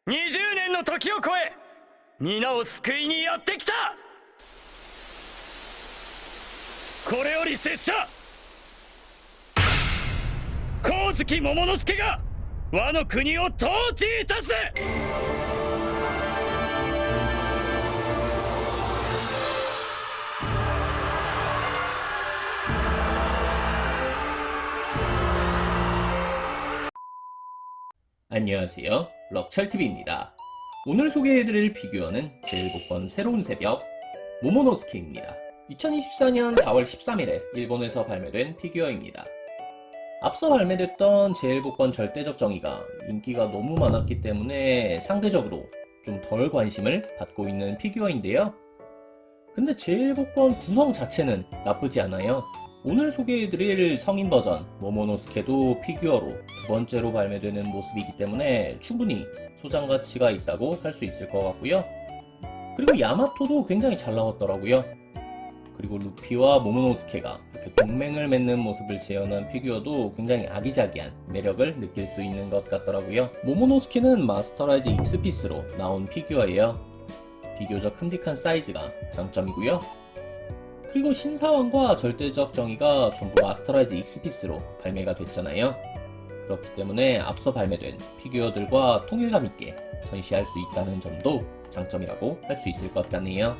20年の時を超え皆を救いにやってきた。これより拙者光月桃之助が我の国を統治いたす。안녕하세요. 럭철TV입니다. 오늘 소개해드릴 피규어는 제1복권 새로운 새벽 모모노스케입니다. 2024년 4월 13일에 일본에서 발매된 피규어입니다. 앞서 발매됐던 제1복권 절대적 정의가 인기가 너무 많았기 때문에 상대적으로 좀 덜 관심을 받고 있는 피규어인데요. 근데 제1복권 구성 자체는 나쁘지 않아요. 오늘 소개해드릴 성인 버전 모모노스케도 피규어로 두 번째로 발매되는 모습이기 때문에 충분히 소장 가치가 있다고 할 수 있을 것 같고요. 그리고 야마토도 굉장히 잘 나왔더라고요. 그리고 루피와 모모노스케가 이렇게 동맹을 맺는 모습을 재현한 피규어도 굉장히 아기자기한 매력을 느낄 수 있는 것 같더라고요. 모모노스케는 마스터라이즈 익스피스로 나온 피규어예요. 비교적 큼직한 사이즈가 장점이고요. 그리고 신사왕과 절대적 정의가 전부 마스터라이즈 익스피스로 발매가 됐잖아요. 그렇기 때문에 앞서 발매된 피규어들과 통일감 있게 전시할 수 있다는 점도 장점이라고 할 수 있을 것 같네요.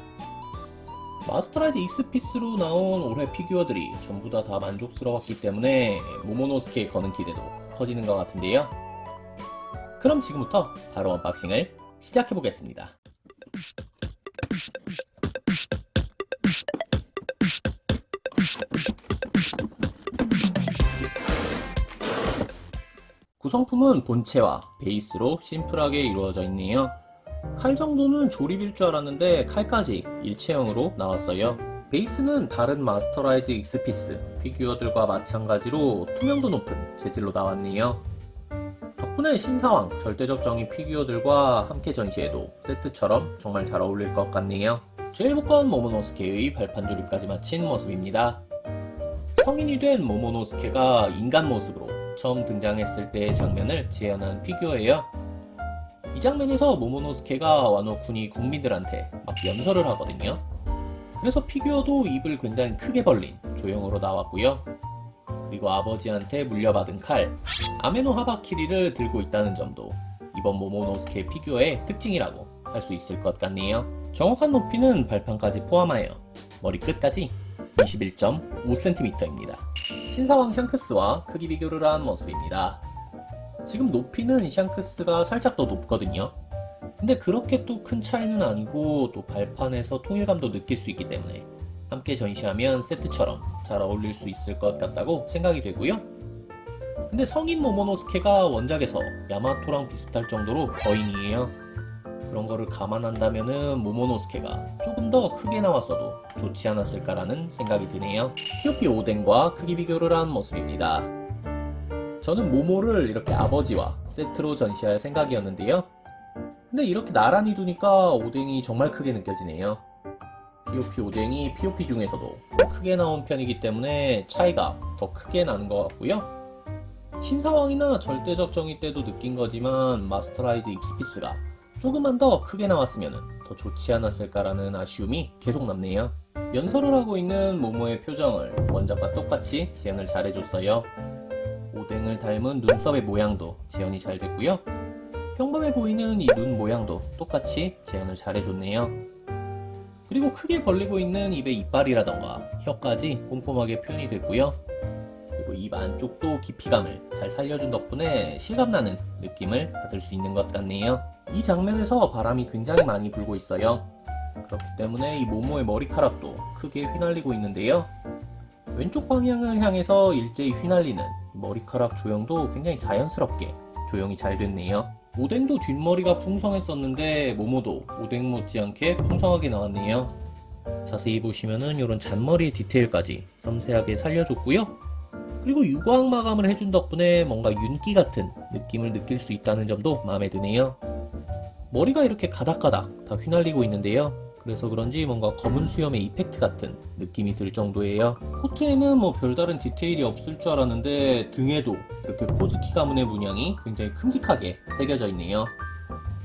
마스터라이즈 익스피스로 나온 올해 피규어들이 전부 다 만족스러웠기 때문에 모모노스케에 거는 기대도 커지는 것 같은데요. 그럼 지금부터 바로 언박싱을 시작해보겠습니다. 구성품은 본체와 베이스로 심플하게 이루어져 있네요. 칼 정도는 조립일 줄 알았는데 칼까지 일체형으로 나왔어요. 베이스는 다른 마스터라이즈 익스피스 피규어들과 마찬가지로 투명도 높은 재질로 나왔네요. 덕분에 신사왕 절대적 정의 피규어들과 함께 전시해도 세트처럼 정말 잘 어울릴 것 같네요. 제1복권 모모노스케의 발판 조립까지 마친 모습입니다. 성인이 된 모모노스케가 인간 모습으로 처음 등장했을 때의 장면을 재현한 피규어예요. 이 장면에서 모모노스케가 와노쿠니 국민들한테 막 연설을 하거든요. 그래서 피규어도 입을 굉장히 크게 벌린 조형으로 나왔고요. 그리고 아버지한테 물려받은 칼 아메노 하바키리를 들고 있다는 점도 이번 모모노스케 피규어의 특징이라고 할 수 있을 것 같네요. 정확한 높이는 발판까지 포함하여 머리 끝까지 21.5cm입니다. 신사왕 샹크스와 크기 비교를 한 모습입니다. 지금 높이는 샹크스가 살짝 더 높거든요. 근데 그렇게 또 큰 차이는 아니고 또 발판에서 통일감도 느낄 수 있기 때문에 함께 전시하면 세트처럼 잘 어울릴 수 있을 것 같다고 생각이 되고요. 근데 성인 모모노스케가 원작에서 야마토랑 비슷할 정도로 거인이에요. 그런 거를 감안한다면은 모모노스케가 조금 더 크게 나왔어도 좋지 않았을까라는 생각이 드네요. 피오피 오뎅과 크기 비교를 한 모습입니다. 저는 모모를 이렇게 아버지와 세트로 전시할 생각이었는데요. 근데 이렇게 나란히 두니까 오뎅이 정말 크게 느껴지네요. 피오피 오뎅이 피오피 중에서도 좀 크게 나온 편이기 때문에 차이가 더 크게 나는 것 같고요. 신사왕이나 절대적 정의 때도 느낀 거지만 마스터라이즈 익스피스가 조금만 더 크게 나왔으면 더 좋지 않았을까라는 아쉬움이 계속 남네요. 연설을 하고 있는 모모의 표정을 원작과 똑같이 재현을 잘 해줬어요. 오뎅을 닮은 눈썹의 모양도 재현이 잘 됐고요. 평범해 보이는 이 눈 모양도 똑같이 재현을 잘 해줬네요. 그리고 크게 벌리고 있는 입의 이빨이라던가 혀까지 꼼꼼하게 표현이 됐고요. 그리고 입 안쪽도 깊이감을 잘 살려준 덕분에 실감나는 느낌을 받을 수 있는 것 같네요. 이 장면에서 바람이 굉장히 많이 불고 있어요. 그렇기 때문에 이 모모의 머리카락도 크게 휘날리고 있는데요. 왼쪽 방향을 향해서 일제히 휘날리는 머리카락 조형도 굉장히 자연스럽게 조형이 잘 됐네요. 오뎅도 뒷머리가 풍성했었는데 모모도 오뎅 못지않게 풍성하게 나왔네요. 자세히 보시면은 이런 잔머리의 디테일까지 섬세하게 살려줬고요. 그리고 유광 마감을 해준 덕분에 뭔가 윤기 같은 느낌을 느낄 수 있다는 점도 마음에 드네요. 머리가 이렇게 가닥가닥 다 휘날리고 있는데요. 그래서 그런지 뭔가 검은 수염의 이펙트 같은 느낌이 들 정도예요. 코트에는 뭐 별다른 디테일이 없을 줄 알았는데 등에도 이렇게 코즈키 가문의 문양이 굉장히 큼직하게 새겨져 있네요.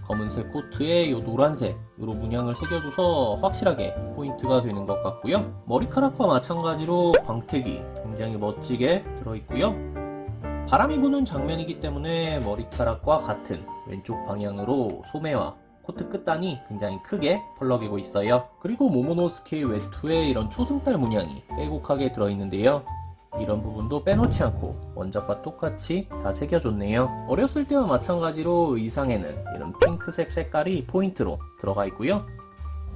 검은색 코트에 요 노란색으로 문양을 새겨줘서 확실하게 포인트가 되는 것 같고요. 머리카락과 마찬가지로 광택이 굉장히 멋지게 들어있고요. 바람이 부는 장면이기 때문에 머리카락과 같은 왼쪽 방향으로 소매와 코트 끝단이 굉장히 크게 펄럭이고 있어요. 그리고 모모노스케의 외투에 이런 초승달 문양이 빼곡하게 들어있는데요. 이런 부분도 빼놓지 않고 원작과 똑같이 다 새겨줬네요. 어렸을 때와 마찬가지로 의상에는 이런 핑크색 색깔이 포인트로 들어가 있고요.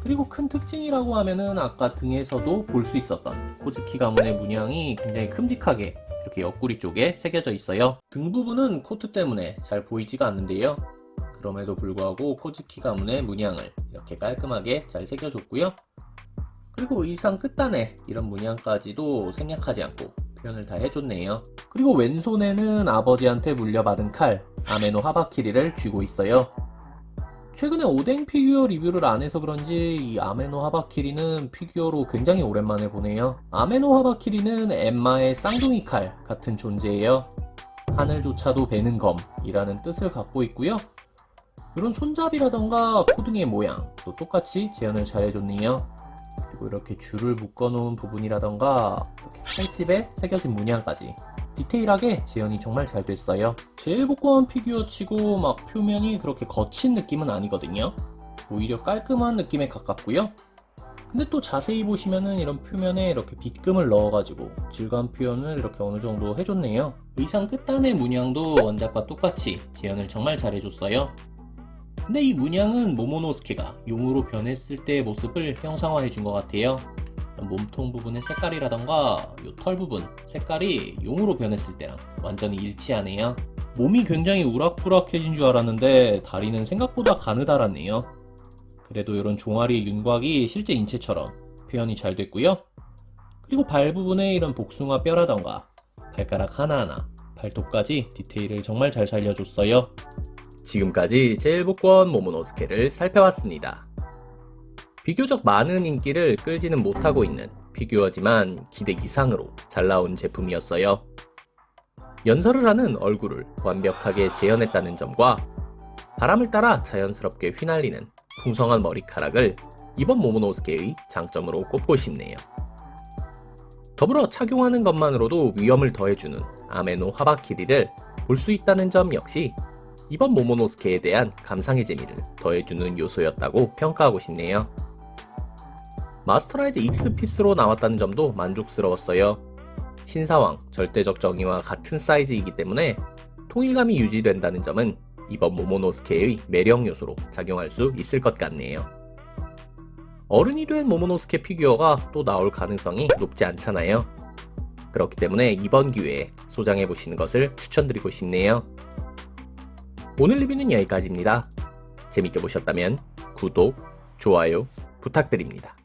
그리고 큰 특징이라고 하면은 아까 등에서도 볼 수 있었던 코즈키 가문의 문양이 굉장히 큼직하게 이렇게 옆구리 쪽에 새겨져 있어요. 등 부분은 코트 때문에 잘 보이지가 않는데요. 그럼에도 불구하고 코즈키 가문의 문양을 이렇게 깔끔하게 잘 새겨줬고요. 그리고 의상 끝단에 이런 문양까지도 생략하지 않고 표현을 다 해줬네요. 그리고 왼손에는 아버지한테 물려받은 칼 아메노 하바키리를 쥐고 있어요. 최근에 오뎅 피규어 리뷰를 안 해서 그런지 이 아메노 하바키리는 피규어로 굉장히 오랜만에 보네요. 아메노 하바키리는 엠마의 쌍둥이 칼 같은 존재예요. 하늘조차도 베는 검이라는 뜻을 갖고 있고요. 이런 손잡이라던가 코등의 모양 또 똑같이 재현을 잘 해줬네요. 그리고 이렇게 줄을 묶어놓은 부분이라던가 이렇게 칼집에 새겨진 문양까지 디테일하게 재현이 정말 잘 됐어요. 제일 복고한 피규어 치고 막 표면이 그렇게 거친 느낌은 아니거든요. 오히려 깔끔한 느낌에 가깝고요. 근데 또 자세히 보시면은 이런 표면에 이렇게 빗금을 넣어가지고 질감 표현을 이렇게 어느 정도 해줬네요. 의상 끝단의 문양도 원작과 똑같이 재현을 정말 잘 해줬어요. 근데 이 문양은 모모노스케가 용으로 변했을 때의 모습을 형상화해준 것 같아요. 몸통 부분의 색깔이라던가 이 털 부분 색깔이 용으로 변했을 때랑 완전히 일치하네요. 몸이 굉장히 우락부락해진 줄 알았는데 다리는 생각보다 가느다랗네요. 그래도 이런 종아리 윤곽이 실제 인체처럼 표현이 잘 됐고요. 그리고 발 부분에 이런 복숭아 뼈라던가 발가락 하나하나 발톱까지 디테일을 정말 잘 살려줬어요. 지금까지 제일 복권 모모노스케를 살펴봤습니다. 비교적 많은 인기를 끌지는 못하고 있는 피규어지만 기대 이상으로 잘 나온 제품이었어요. 연설을 하는 얼굴을 완벽하게 재현했다는 점과 바람을 따라 자연스럽게 휘날리는 풍성한 머리카락을 이번 모모노스케의 장점으로 꼽고 싶네요. 더불어 착용하는 것만으로도 위엄을 더해주는 아메노 하바키리를 볼 수 있다는 점 역시 이번 모모노스케에 대한 감상의 재미를 더해주는 요소였다고 평가하고 싶네요. 마스터라이즈 X피스로 나왔다는 점도 만족스러웠어요. 신사왕 절대적 정의와 같은 사이즈이기 때문에 통일감이 유지된다는 점은 이번 모모노스케의 매력 요소로 작용할 수 있을 것 같네요. 어른이 된 모모노스케 피규어가 또 나올 가능성이 높지 않잖아요. 그렇기 때문에 이번 기회에 소장해보시는 것을 추천드리고 싶네요. 오늘 리뷰는 여기까지입니다. 재밌게 보셨다면 구독, 좋아요 부탁드립니다.